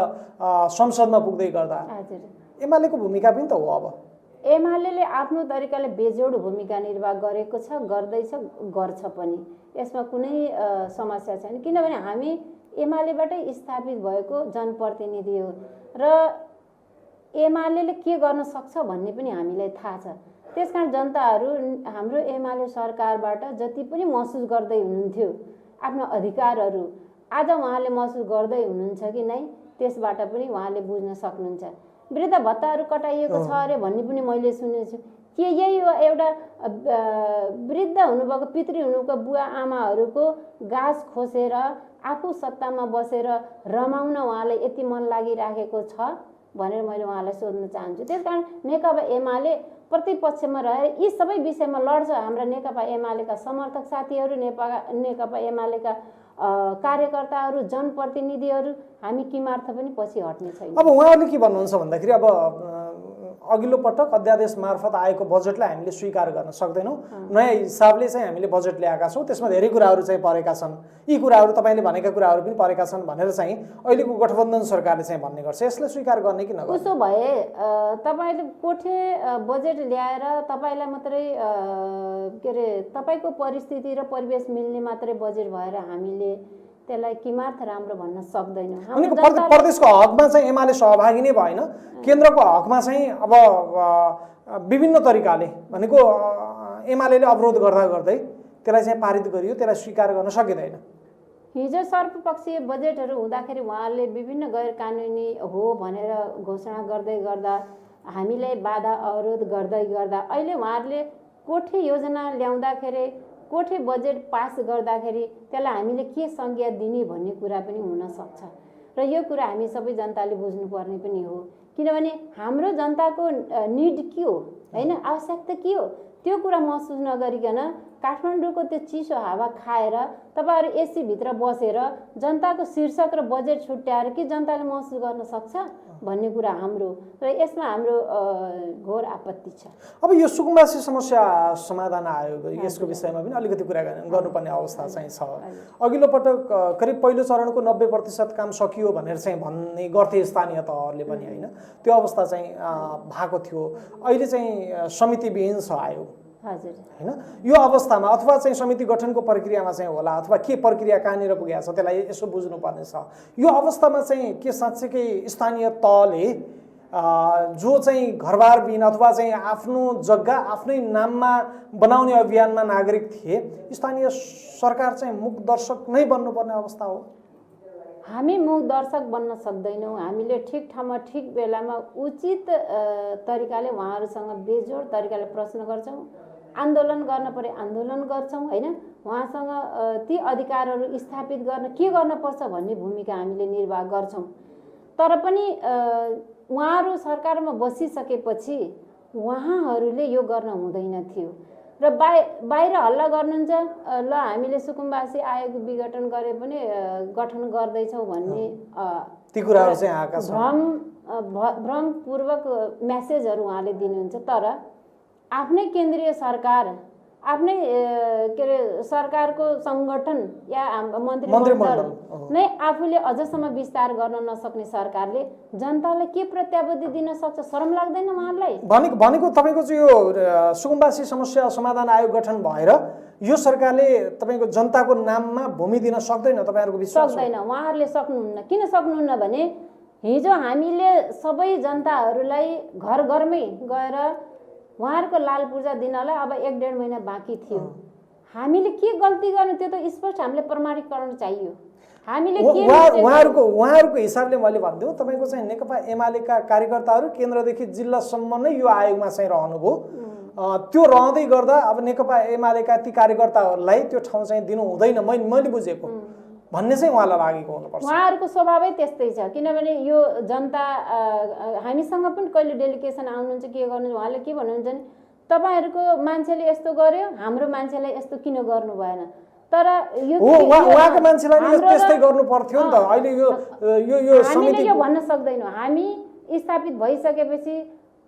संसदमा पुग्दै गर्दा। एमालेको भूमिका पनि त हो। अब
एमाले आफ्नो तरिकाले बेजोड भूमिका निर्वाह गरेको छ, गर्दैछ, गर्छ पनि। यसमा कुनै समस्या छैन, किनभने हामी एमालेबाटै स्थापित भएको जनप्रतिनिधि हो र एमाले के गर्न सक्छ भन्ने पनि हामीलाई थाहा छ। त्यसकारण जनताहरू हाम्रो एमाले सरकारबाट जति पनि महसुस गर्दै हुनुहुन्थ्यो आफ्नो अधिकारहरू, आज उहाँले महसुस गर्दै हुनुहुन्छ कि नै त्यसबाट पनि उहाँले बुझ्न सक्नुहुन्छ। वृद्ध भत्ताहरू कटाइएको छ अरे भन्ने पनि मैले सुनेको छु। के यही हो एउटा वृद्ध हुनुभएको पितृ हुनुको बुवा आमाहरूको गाँस खोसेर आफू सत्तामा बसेर रमाउन उहाँलाई यति मन लागिराखेको छ भनेर मैले उहाँलाई सोध्न चाहन्छु। त्यसकारण नेकपा एमाले प्रतिपक्षमा रहेर यी सबै विषयमा लड्छ। हाम्रा नेकपा एमालेका समर्थक साथीहरू, नेकपा एमालेका कार्यकर्ताहरू, जनप्रतिनिधिहरू, हामी किमार्थ पनि पछि हट्ने छैन।
अब उहाँहरूले के भन्नुहुन्छ भन्दाखेरि अब अघिल्लो पटक अध्यादेश मार्फत आएको बजेटलाई हामीले स्वीकार गर्न सक्दैनौँ। नयाँ हिसाबले चाहिँ हामीले बजेट ल्याएका छौँ, त्यसमा धेरै कुराहरू चाहिँ परेका छन्, यी कुराहरू तपाईँले भनेका कुराहरू पनि परेका छन् भनेर चाहिँ अहिलेको गठबन्धन सरकारले चाहिँ भन्ने गर्छ। यसलाई स्वीकार गर्ने कि नगर्ने?
उसो भए तपाईँले कोठे बजेट ल्याएर तपाईँलाई मात्रै के अरे तपाईँको परिस्थिति र परिवेश मिल्ने मात्रै बजेट भएर हामीले त्यसलाई किमार्थ राम्रो भन्न सक्दैनौँ।
प्रदेशको हकमा चाहिँ एमाले सहभागी नै भएन, केन्द्रको हकमा चाहिँ अब विभिन्न तरिकाले भनेको एमाले अवरोध गर्दा गर्दै त्यसलाई चाहिँ पारित गरियो, त्यसलाई स्वीकार गर्न सकिँदैन।
हिजो सर्वपक्षीय बजेटहरू हुँदाखेरि उहाँहरूले विभिन्न गैर कानुनी हो भनेर घोषणा गर्दै गर्दा हामीलाई बाधा अवरोध गर्दै गर्दा अहिले उहाँहरूले कोठे योजना ल्याउँदाखेरि, कोठे बजेट पास गर्दाखेरि त्यसलाई हामीले के संज्ञा दिने भन्ने कुरा पनि हुनसक्छ र यो कुरा हामी सबै जनताले बुझ्नुपर्ने पनि हो। किनभने हाम्रो जनताको निड के हो, होइन, आवश्यकता के हो, त्यो कुरा महसुस नगरिकन काठमाडौँको त्यो चिसो हावा खाएर तपाईँहरू एसीभित्र बसेर जनताको शीर्षक र बजेट छुट्याएर के जनताले महसुस गर्न सक्छ भन्ने कुरा हाम्रो र यसमा हाम्रो घोर आपत्ति छ।
अब यो सुकुम्बासी समस्या समाधान आयोग यसको विषयमा पनि अलिकति कुरा गर्नुपर्ने अवस्था चाहिँ छ। अघिल्लो पटक करिब पहिलो चरणको 90% काम सकियो भनेर चाहिँ भन्ने गर्थे स्थानीय तहहरूले पनि, होइन, त्यो अवस्था चाहिँ भएको थियो। अहिले चाहिँ समितिविहीन छ आयोग, होइन। यो अवस्थामा अथवा चाहिँ समिति गठनको प्रक्रियामा चाहिँ होला अथवा के प्रक्रिया कहाँनिर पुगेको छ त्यसलाई यसो बुझ्नुपर्ने छ। यो अवस्थामा चाहिँ के साँच्चैकै स्थानीय तहले जो चाहिँ घरबारविहीन अथवा चाहिँ आफ्नो जग्गा आफ्नै नाममा बनाउने अभियानमा नागरिक थिए, स्थानीय सरकार चाहिँ मुख दर्शक नै बन्नुपर्ने अवस्था हो?
हामी मुख दर्शक बन्न सक्दैनौँ। हामीले ठिक ठाउँमा ठिक बेलामा उचित तरिकाले उहाँहरूसँग बेजोड तरिकाले प्रश्न गर्छौँ, आन्दोलन गर्न परे आन्दोलन गर्छौँ, होइन, उहाँसँग ती अधिकारहरू स्थापित गर्न के गर्नुपर्छ भन्ने भूमिका हामीले निर्वाह गर्छौँ। तर पनि उहाँहरू सरकारमा बसिसकेपछि उहाँहरूले यो गर्न हुँदैन थियो र बाहिर हल्ला गर्नुहुन्छ ल हामीले सुकुम्बासी आयोग विघटन गरे पनि गठन गर्दैछौँ भन्ने
ती कुराहरू चाहिँ आएका छन्।
भ्रमपूर्वक म्यासेजहरू उहाँले दिनुहुन्छ। तर आफ्नै केन्द्रीय सरकार आफ्नै के अरे सरकारको सङ्गठन या मन्त्रीमण्डल नै आफूले अझसम्म विस्तार गर्न नसक्ने सरकारले जनतालाई के प्रत्याभूति दिन सक्छ? शरम लाग्दैन उहाँलाई?
भनेको तपाईँको चाहिँ यो सुकुम्बासी समस्या समाधान आयोग गठन भएर यो सरकारले तपाईँको जनताको नाममा भूमि दिन सक्दैन तपाईँहरूको विश्वास?
सक्दैन, उहाँहरूले सक्नुहुन्न। किन सक्नुहुन्न भने हिजो हामीले सबै जनताहरूलाई घर घरमै गएर उहाँहरूको लाल पूर्जा दिनलाई अब 1-1.5 महिना बाँकी थियो। हामीले के गल्ती गर्नु त्यो त स्पष्ट हामीले प्रमाणीकरण चाहियो। हामीले के
उहाँहरूको हिसाबले मैले भनिदिउँ, तपाईँको चाहिँ नेकपा एमालेका कार्यकर्ताहरू केन्द्रदेखि जिल्लासम्म नै यो आयोगमा चाहिँ रहनुभयो। त्यो रहँदै गर्दा अब नेकपा एमालेका ती कार्यकर्ताहरूलाई त्यो ठाउँ चाहिँ दिनु हुँदैन मैले बुझेको भन्ने चाहिँ उहाँलाई लागेको हुनुपर्छ।
उहाँहरूको स्वभावै त्यस्तै छ। किनभने यो जनता हामीसँग पनि कहिले डेलिगेसन आउनुहुन्छ के गर्नुहुन्छ उहाँले के भन्नुहुन्छ भने तपाईँहरूको मान्छेले यस्तो गर्यो हाम्रो मान्छेलाई यस्तो किन गर्नु भएन? तर यो
उहाँको मान्छेलाई त्यस्तै गर्नु पर्थ्यो नि त। अहिले यो
हामीले यो भन्न सक्दैनौँ। हामी स्थापित भइसकेपछि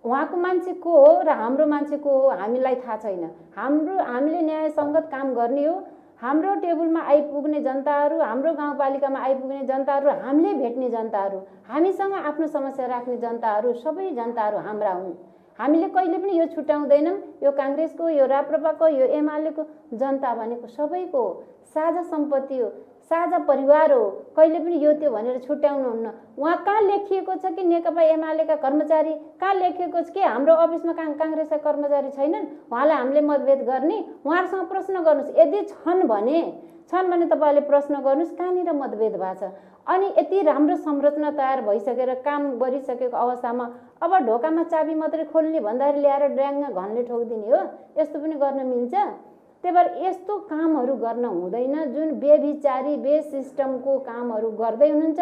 उहाँको मान्छे को हो र हाम्रो मान्छे को हो हामीलाई थाहा छैन। हामीले न्यायसङ्गत काम गर्ने हो। हाम्रो टेबलमा आइपुग्ने जनताहरू, हाम्रो गाउँपालिकामा आइपुग्ने जनताहरू, हामीले भेट्ने जनताहरू, हामीसँग आफ्नो समस्या राख्ने जनताहरू, सबै जनताहरू हाम्रा हुन्। हामीले कहिले पनि यो छुट्याउँदैनौँ। यो काङ्ग्रेसको, यो राप्रपाको, यो एमालेको जनता भनेको सबैको साझा सम्पत्ति हो, साझा परिवार हो। कहिले पनि यो त्यो भनेर छुट्याउनुहुन्न। उहाँ कहाँ लेखिएको छ कि नेकपा एमालेका कर्मचारी, कहाँ लेखिएको छ कि हाम्रो अफिसमा काङ्ग्रेसका कर्मचारी छैनन् उहाँलाई हामीले मतभेद गर्ने? उहाँहरूसँग प्रश्न गर्नुहोस्। यदि छन् भने तपाईँहरूले प्रश्न गर्नुहोस् कहाँनिर मतभेद भएको छ। अनि यति राम्रो संरचना तयार भइसकेर काम गरिसकेको अवस्थामा अब ढोकामा चाबी मात्रै खोल्ने भन्दाखेरि ल्याएर ड्याङ्ग घनले ठोकिदिने हो? यस्तो पनि गर्न मिल्छ? त्यही भएर यस्तो कामहरू गर्न हुँदैन। जुन बेविचारी सिस्टमको कामहरू गर्दै हुनुहुन्छ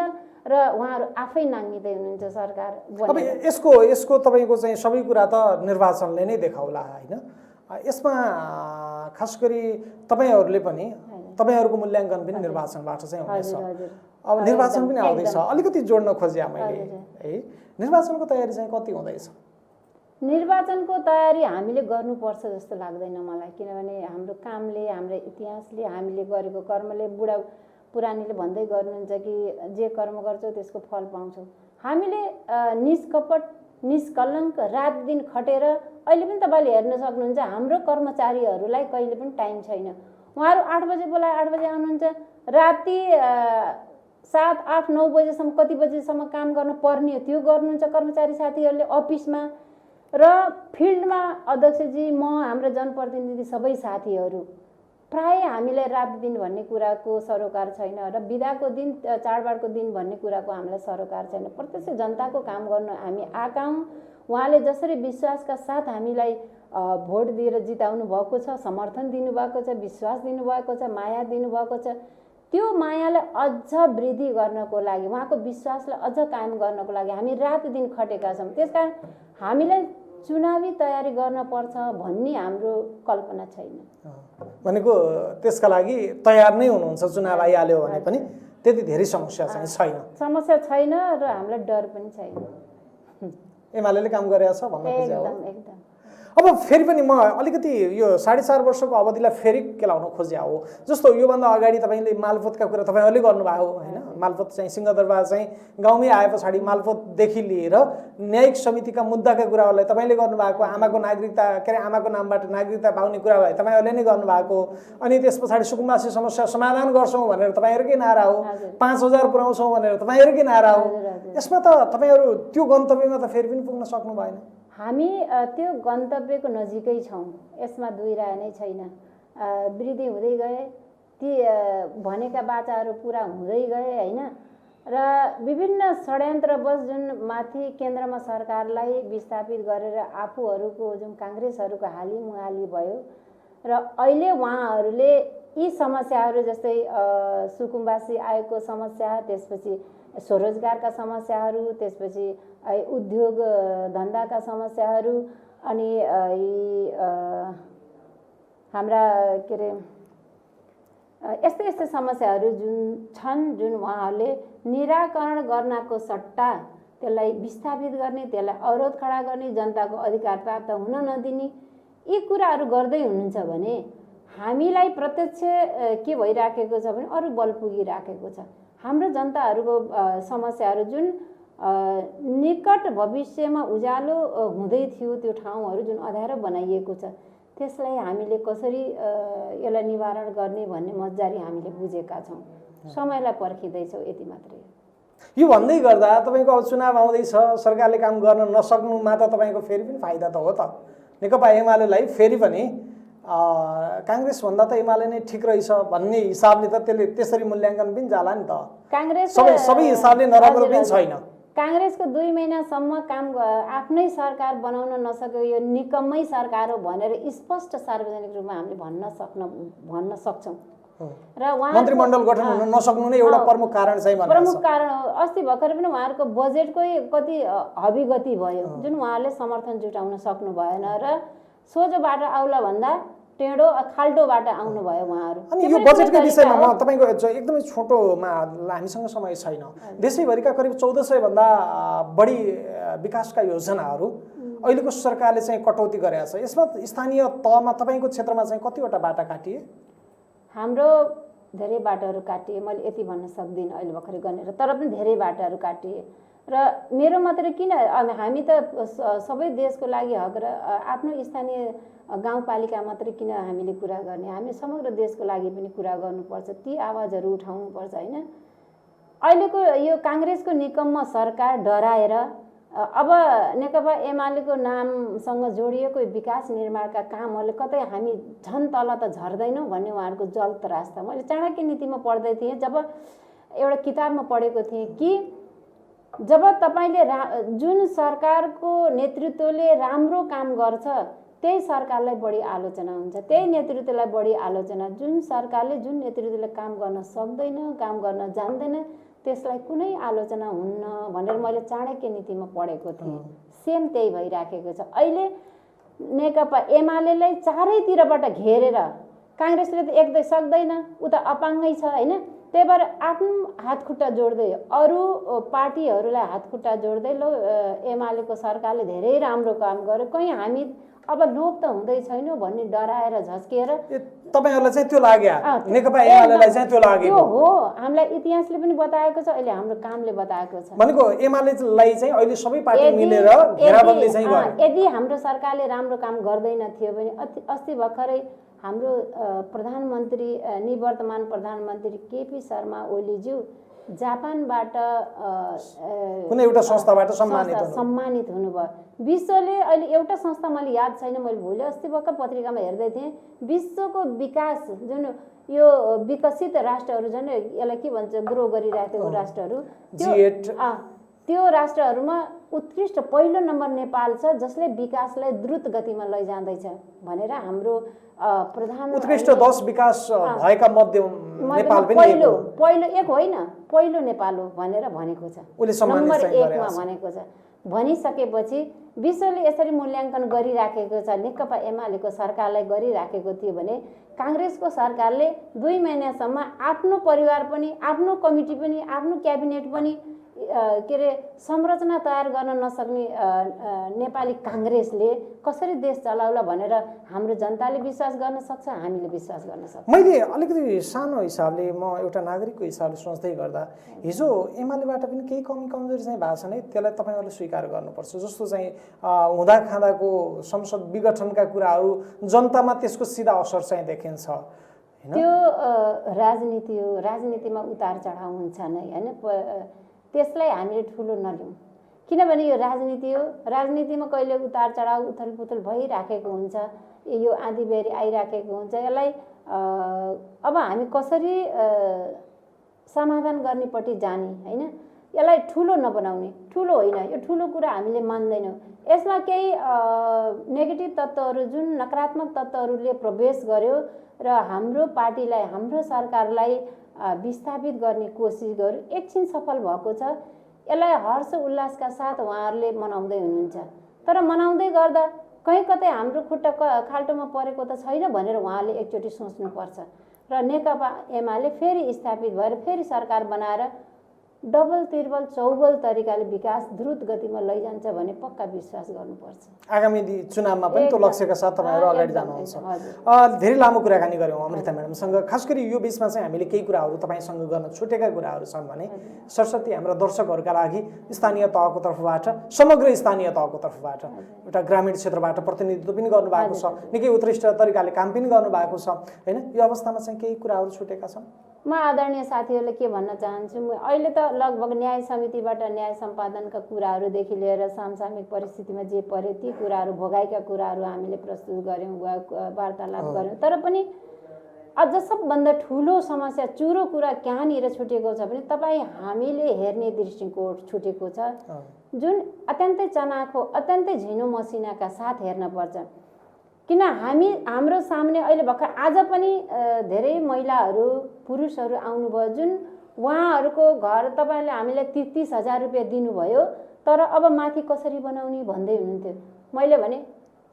र उहाँहरू आफै नाङ्गिँदै हुनुहुन्छ सरकार।
अब यसको तपाईँको चाहिँ सबै कुरा त निर्वाचनले नै देखाउला होइन? यसमा खास गरी तपाईँहरूले पनि तपाईँहरूको मूल्याङ्कन पनि निर्वाचनबाट चाहिँ हुनेछ। अब निर्वाचन पनि आउँदैछ, अलिकति जोड्न खोजेँ मैले है। निर्वाचनको तयारी चाहिँ कति हुँदैछ?
निर्वाचनको तयारी हामीले गर्नुपर्छ जस्तो लाग्दैन मलाई। किनभने हाम्रो कामले, हाम्रो इतिहासले, हामीले गरेको कर्मले, बुढा पुरानीले भन्दै गर्नुहुन्छ कि जे कर्म गर्छौ त्यसको फल पाउँछौ। हामीले निष्कपट निष्कलङ्क रात दिन खटेर अहिले पनि तपाईँले हेर्न सक्नुहुन्छ हाम्रो कर्मचारीहरूलाई कहिले पनि टाइम छैन। उहाँहरू 8 बजे बोलाए 8 बजे आउनुहुन्छ, राति 7, 8, 9 बजेसम्म कति बजेसम्म काम गर्नु पर्ने हो त्यो गर्नुहुन्छ कर्मचारी साथीहरूले अफिसमा र फिल्डमा। अध्यक्षजी, म, हाम्रो जनप्रतिनिधि सबै साथीहरू प्राय हामीलाई रात दिन भन्ने कुराको सरोकार छैन र बिदाको दिन, चाडबाडको दिन भन्ने कुराको हामीलाई सरोकार छैन। प्रत्यक्ष जनताको काम गर्न हामी आएका हौँ। उहाँले जसरी विश्वासका साथ हामीलाई भोट दिएर जिताउनु भएको छ, समर्थन दिनुभएको छ, विश्वास दिनुभएको छ, माया दिनुभएको छ, त्यो मायालाई अझ वृद्धि गर्नको लागि, उहाँको विश्वासलाई अझ कायम गर्नको लागि हामी रात दिन खटेका छौँ। त्यसकारण हामीलाई चुनावी तयारी गर्न पर्छ भन्ने हाम्रो कल्पना छैन।
भनेको त्यसका लागि तयार नै हुनुहुन्छ? चुनाव आइहाल्यो भने पनि त्यति धेरै समस्या चाहिँ छैन?
समस्या छैन र हामीलाई डर पनि छैन।
एमाले काम गरेको छ भन्न खोजे हो?
एकदम।
अब फेरि पनि म अलिकति यो 4.5 वर्षको अवधिलाई फेरि केलाउन खोजे हो। जस्तो योभन्दा अगाडि तपाईँले मालपोतका कुरा तपाईँहरूले गर्नुभयो होइन? मालपोत चाहिँ सिंहदरबार चाहिँ गाउँमै आए पछाडि मालपोतदेखि लिएर न्यायिक समितिका मुद्दाका कुराहरूलाई तपाईँले गर्नुभएको, आमाको नागरिकता के अरे आमाको नामबाट नागरिकता पाउने कुरालाई तपाईँहरूले नै गर्नुभएको। अनि त्यस पछाडि सुकुम्बासी समस्या समाधान गर्छौँ भनेर तपाईँहरूकै नारा हो, 5000 पुर्याउँछौँ भनेर तपाईँहरूकै नारा हो। यसमा त तपाईँहरू त्यो गन्तव्यमा त फेरि पनि पुग्न सक्नु भएन?
हामी त्यो गन्तव्यको नजिकै छौँ, यसमा दुई राय नै छैन। वृद्धि हुँदै गए, ती भनेका बाचाहरू पुरा हुँदै गए होइन? र विभिन्न षड्यन्त्रवश जुन माथि केन्द्रमा सरकारलाई विस्थापित गरेर आफूहरूको जुन काङ्ग्रेसहरूको हालिमुहाली भयो र अहिले उहाँहरूले यी समस्याहरू जस्तै सुकुम्बासी आयोगको समस्या, त्यसपछि स्वरोजगारका समस्याहरू, त्यसपछि उद्योग धन्दाका समस्याहरू अनि यी हाम्रा के अरे यस्तै यस्तै समस्याहरू जुन छन् जुन उहाँहरूले निराकरण गर्नको सट्टा त्यसलाई विस्थापित गर्ने, त्यसलाई अवरोध खडा गर्ने, जनताको अधिकार प्राप्त हुन नदिने यी कुराहरू गर्दै हुनुहुन्छ भने हामीलाई प्रत्यक्ष के भइराखेको छ भने अरू बल पुगिराखेको छ। हाम्रो जनताहरूको समस्याहरू जुन निकट भविष्यमा उज्यालो हुँदै थियो, त्यो ठाउँहरू जुन अँध्यारो बनाइएको छ, त्यसलाई हामीले कसरी यसलाई निवारण गर्ने भन्ने मजारी हामीले बुझेका छौँ। समयलाई पर्खिँदैछौँ, यति मात्रै।
यो भन्दै गर्दा तपाईँको अब चुनाव आउँदैछ, सरकारले काम गर्न नसक्नुमा त तपाईँको फेरि पनि फाइदा त हो त। नेकपा एमालेलाई फेरि पनि काङ्ग्रेसभन्दा त एमाले नै ठिक रहेछ भन्ने हिसाबले त त्यसले त्यसरी मूल्याङ्कन पनि जाला नि त।
काङ्ग्रेस
सबै हिसाबले नराम्रो पनि छैन।
काङ्ग्रेसको 2 महिनासम्म काम आफ्नै सरकार बनाउन नसक्यो, यो निकम्मै सरकार हो भनेर स्पष्ट सार्वजनिक रूपमा हामीले भन्न सक्छौँ। र उहाँ
मन्त्रीमण्डल गठन हुन नसक्नु नै एउटा प्रमुख कारण चाहिँ भन्छ।
प्रमुख कारण हो। अस्ति भर्खर पनि उहाँहरूको बजेटकै कति हबीगति भयो, जुन उहाँहरूले समर्थन जुटाउन सक्नु भएन र सोझो बाटो आउला भन्दा टेढो खाल्टोबाट आउनुभयो उहाँहरू।
अनि यो बजेटकै विषयमा म तपाईँको एकदमै छोटोमा, हामीसँग समय छैन, देशैभरिका करिब 1400 भन्दा बढी विकासका योजनाहरू अहिलेको सरकारले चाहिँ कटौती गरेको छ। यसमा स्थानीय तहमा तपाईँको क्षेत्रमा चाहिँ कतिवटा बाटा काटिए?
हाम्रो धेरै बाटोहरू काटिए, मैले यति भन्न सक्दिनँ अहिले भर्खरै गनेर, तर पनि धेरै बाटाहरू काटिए। र मेरो मात्रै किन, हामी त सबै देशको लागि हक र आफ्नो स्थानीय गाउँपालिका मात्रै किन हामीले कुरा गर्ने, हामी समग्र देशको लागि पनि कुरा गर्नुपर्छ, ती आवाजहरू उठाउनुपर्छ होइन। अहिलेको यो काङ्ग्रेसको निकम्म सरकार डराएर अब नेकपा एमालेको नामसँग जोडिएको विकास निर्माणका कामहरूले कतै हामी झन् तल त झर्दैनौँ भन्ने उहाँहरूको जल त्रास छ। मैले चाणक्य नीतिमा पढ्दै थिएँ, जब एउटा किताबमा पढेको थिएँ कि जब तपाईँले जुन सरकारको नेतृत्वले राम्रो काम गर्छ त्यही सरकारलाई बढी आलोचना हुन्छ, त्यही नेतृत्वलाई बढी आलोचना। जुन सरकारले जुन नेतृत्वले काम गर्न सक्दैन, काम गर्न जान्दैन, त्यसलाई कुनै आलोचना हुन्न भनेर मैले चाणक्य नीतिमा पढेको थिएँ। सेम त्यही भइराखेको छ। अहिले नेकपा एमालेलाई चारैतिरबाट घेरेर काङ्ग्रेसले त एक्दै सक्दैन, उता अपाङ्गै छ होइन। त्यही भएर आफ्नो हातखुट्टा जोड्दै अरू पार्टीहरूलाई हातखुट्टा जोड्दै लो एमालेको सरकारले धेरै राम्रो काम गर्यो, कहीँ हामी अब लोप त हुँदै छैनौँ भन्ने डराएर झस्किएर
तपाईँहरूलाई चाहिँ त्यो लाग्यो, नेकपा एमालेलाई चाहिँ त्यो लाग्यो?
त्यो हो, हामीलाई इतिहासले पनि बताएको छ, अहिले हाम्रो कामले बताएको छ।
भनेको एमालेलाई चाहिँ अहिले सबै पार्टी मिलेर घेराबन्दी चाहिँ गर्यो।
यदि हाम्रो सरकारले राम्रो काम गर्दैन थियो भने अस्ति भर्खरै हाम्रो प्रधानमन्त्री निवर्तमान प्रधानमन्त्री केपी शर्मा ओलीज्यू जापानबाट
कुनै एउटा संस्थाबाट
सम्मानित हुनुभयो। विश्वले अहिले एउटा संस्था मैले याद छैन, मैले भोलि अस्ति भर्खर पत्रिकामा हेर्दै थिएँ, विश्वको विकास जुन यो विकसित राष्ट्रहरू जुन यसलाई के भन्छ ग्रो गरिरहेको राष्ट्रहरू, त्यो राष्ट्रहरूमा उत्कृष्ट पहिलो नम्बर नेपाल छ, जसले विकासलाई द्रुत गतिमा लैजाँदैछ भनेर हाम्रो प्रधान
उत्कृष्ट 10 विकास भएका मध्ये नेपाल पनि
पहिलो एक होइन, पहिलो नेपाल हो भनेर भनेको छ, नम्बर 1 मा भनेको छ। भनिसकेपछि विश्वले यसरी मूल्याङ्कन गरिराखेको छ, नेकपा एमालेको सरकारलाई गरिराखेको थियो भने काङ्ग्रेसको सरकारले 2 महिनासम्म आफ्नो परिवार पनि, आफ्नो कमिटी पनि, आफ्नो क्याबिनेट पनि के अरे संरचना तयार गर्न नसक्ने नेपाली काङ्ग्रेसले कसरी देश चलाउला भनेर हाम्रो जनताले विश्वास गर्न सक्छ, हामीले विश्वास गर्न सक्छ।
मैले अलिकति सानो हिसाबले, म एउटा नागरिकको हिसाबले सोच्दै गर्दा हिजो एमालेबाट पनि केही कमी कमजोरी चाहिँ भएको छ नै, त्यसलाई तपाईँहरूले स्वीकार गर्नुपर्छ। जस्तो चाहिँ हुँदा खाँदाको संसद विघटनका कुराहरू जनतामा त्यसको सिधा असर चाहिँ देखिन्छ हैन।
त्यो राजनीति हो, राजनीतिमा उतार चढाव हुन्छ नै हैन, त्यसलाई हामीले ठुलो नलिउँ, किनभने यो राजनीति हो। राजनीतिमा कहिले उतार चढाव उथलपुथल भइराखेको हुन्छ, यो आँधीबेहरी आइराखेको हुन्छ। यसलाई अब हामी कसरी समाधान गर्नेपट्टि जाने हैन, यसलाई ठुलो नबनाउने, ठुलो होइन, यो ठुलो कुरा हामीले मान्दैनौँ। यसमा केही नेगेटिभ तत्त्वहरू, जुन नकारात्मक तत्त्वहरूले प्रवेश गर्यो र हाम्रो पार्टीलाई, हाम्रो सरकारलाई विस्थापित गर्ने कोसिस गर्यो, एकछिन सफल भएको छ। यसलाई हर्ष उल्लासका साथ उहाँहरूले मनाउँदै हुनुहुन्छ, तर मनाउँदै गर्दा कहीँ कतै हाम्रो खुट्टा खाल्टोमा परेको त छैन भनेर उहाँले एकचोटि सोच्नुपर्छ र नेकपा एमाले फेरि स्थापित भएर फेरि सरकार बनाएर डबल तिर्बल चौबल तरिकाले विकास द्रुत गतिमा लैजान्छ भन्ने पक्का विश्वास गर्नुपर्छ।
आगामी चुनावमा पनि त्यो लक्ष्यका साथ तपाईँहरू अगाडि जानुहुन्छ। धेरै लामो कुराकानी गऱ्यौँ अमृता म्याडमसँग। खास गरी यो बिचमा चाहिँ हामीले केही कुराहरू तपाईँसँग गर्न छुटेका कुराहरू छन् भने सरस्वती हाम्रा दर्शकहरूका लागि स्थानीय तहको तर्फबाट समग्र स्थानीय तहको तर्फबाट एउटा ग्रामीण क्षेत्रबाट प्रतिनिधित्व पनि गर्नुभएको छ, निकै उत्कृष्ट तरिकाले काम पनि गर्नुभएको छ होइन, यो अवस्थामा चाहिँ केही कुराहरू छुटेका छन्?
म आदरणीय साथीहरूले के भन्न चाहन्छु, अहिले त लगभग न्याय समितिबाट न्याय सम्पादनका कुराहरूदेखि लिएर समसामयिक परिस्थितिमा जे परे ती कुराहरू भोगाइका कुराहरू हामीले प्रस्तुत गऱ्यौँ वा वार्तालाप गऱ्यौँ। तर पनि अझ सबभन्दा ठुलो समस्या चुरो कुरा कहाँनिर छुटेको छ भने तपाईँ हामीले हेर्ने दृष्टिकोण छुटेको छ, जुन अत्यन्तै चनाखो अत्यन्तै झिनो मसिनाका साथ हेर्न पर्छ। किन हाम्रो सामने अहिले भर्खर आज पनि धेरै महिलाहरू पुरुषहरू आउनुभयो, जुन उहाँहरूको घर तपाईँले हामीलाई 30,000 रुपियाँ दिनुभयो तर अब माथि कसरी बनाउने भन्दै हुनुहुन्थ्यो। मैले भने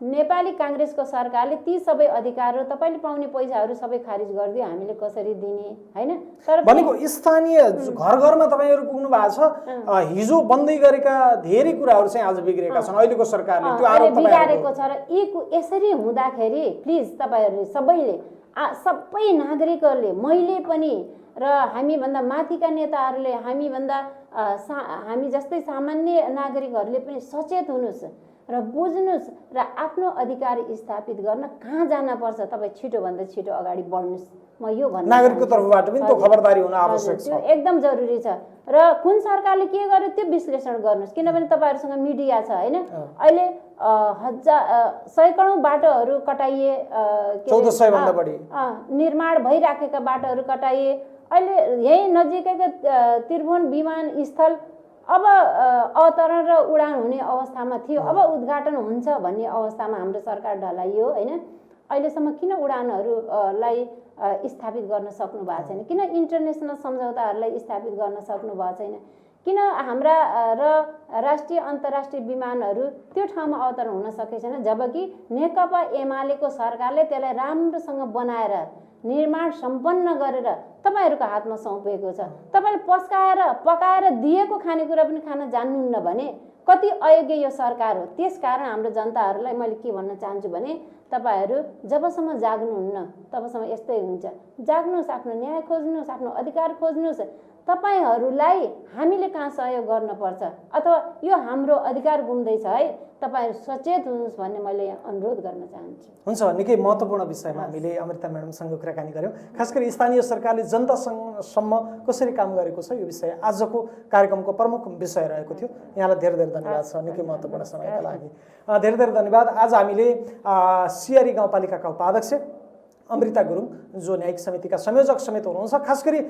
नेपाली काङ्ग्रेसको सरकारले ती सबै अधिकारहरू तपाईँले पाउने पैसाहरू सबै खारिज गरिदियो, हामीले कसरी दिने होइन। तर
भनेको स्थानीय घर घरमा तपाईँहरू पुग्नु भएको छ, हिजो बन्दै गरेका धेरै कुराहरू चाहिँ आज बिग्रेका छन् अहिलेको सरकारले, त्यो आरोप
बिगारेको छ। र यसरी हुँदाखेरि प्लिज तपाईँहरूले सबैले सबै नागरिकहरूले मैले पनि र हामीभन्दा माथिका नेताहरूले हामी जस्तै सामान्य नागरिकहरूले पनि सचेत हुनुहोस् र बुझ्नुहोस् र आफ्नो अधिकार स्थापित गर्न कहाँ जान पर्छ तपाईँ छिटोभन्दा छिटो अगाडि बढ्नुहोस्। म यो भन्छु
नागरिकको तर्फबाट पनि त्यो खबरदारी हुन आवश्यक छ,
त्यो एकदम जरुरी छ। र कुन सरकारले के गर्यो त्यो विश्लेषण गर्नुहोस्, किनभने तपाईँहरूसँग मिडिया छ होइन। अहिले सैकडौँ बाटोहरू कटाइए,
1400 भन्दा बढी
निर्माण भइराखेका बाटोहरू कटाइए। अहिले यही नजिकैको त्रिभुवन विमानस्थल अब अवतरण र उडान हुने अवस्थामा थियो, अब उद्घाटन हुन्छ भन्ने अवस्थामा हाम्रो सरकार ढलाइयो होइन। अहिलेसम्म किन उडानहरूलाई स्थापित गर्न सक्नु भएको छैन, किन इन्टरनेसनल सम्झौताहरूलाई स्थापित गर्न सक्नु भएको छैन, किन हाम्रा र राष्ट्रिय अन्तर्राष्ट्रिय विमानहरू त्यो ठाउँमा अवतरण हुन सकेको छैन, जबकि नेकपा एमालेको सरकारले त्यसलाई राम्रोसँग बनाएर निर्माण सम्पन्न गरेर तपाईँहरूको हातमा सुम्पिएको छ। तपाईँले पकाएर दिएको खानेकुरा पनि खान जान्नुहुन्न भने कति अयोग्य यो सरकार हो। त्यसकारण हाम्रो जनताहरूलाई मैले के भन्न चाहन्छु भने तपाईँहरू जबसम्म जाग्नुहुन्न तबसम्म यस्तै हुन्छ। जाग्नुहोस्, आफ्नो न्याय खोज्नुहोस्, आफ्नो अधिकार खोज्नुहोस्। तपाईँहरूलाई हामीले कहाँ सहयोग गर्नुपर्छ अथवा यो हाम्रो अधिकार गुम्दैछ है, तपाईँहरू सचेत हुनुहोस् भन्ने मैले अनुरोध गर्न चाहन्छु।
हुन्छ, निकै महत्त्वपूर्ण विषयमा हामीले अमृता म्याडमसँग कुराकानी गऱ्यौँ। खास गरी स्थानीय सरकारले जनतासँगसम्म कसरी काम गरेको छ यो विषय आजको कार्यक्रमको प्रमुख विषय रहेको थियो। यहाँलाई धेरै धेरै धन्यवाद छ निकै महत्त्वपूर्ण समयका लागि, धेरै धेरै धन्यवाद। आज हामीले सियारी गाउँपालिकाका उपाध्यक्ष अमृता गुरुङ जो न्यायिक समितिका संयोजक समेत हुनुहुन्छ, खास गरी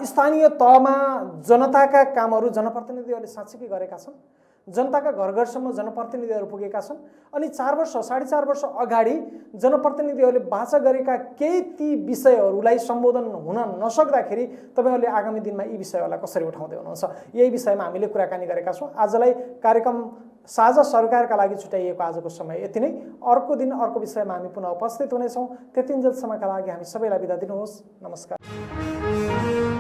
स्थानीय तहमा जनताका कामहरू जनप्रतिनिधिहरूले साँच्चै गरेका छन्, जनताका घर घरसम्म जनप्रतिनिधिहरू पुगेका छन्। अनि 4 वर्ष 4.5 वर्ष अगाडि जनप्रतिनिधिहरूले वाचा गरेका केही ती विषयहरूलाई सम्बोधन हुन नसक्दाखेरि तपाईँहरूले आगामी दिनमा यी विषयहरूलाई कसरी उठाउँदै हुनुहुन्छ, यही विषयमा हामीले कुराकानी गरेका छौँ। आजलाई कार्यक्रम साझा सरकारका लागि छुट्याइएको आजको समय यति नै। अर्को दिन अर्को विषयमा हामी पुनः उपस्थित हुनेछौँ। त्यतिन्जेलसम्मका लागि हामी सबैलाई बिदा दिनुहोस्। नमस्कार।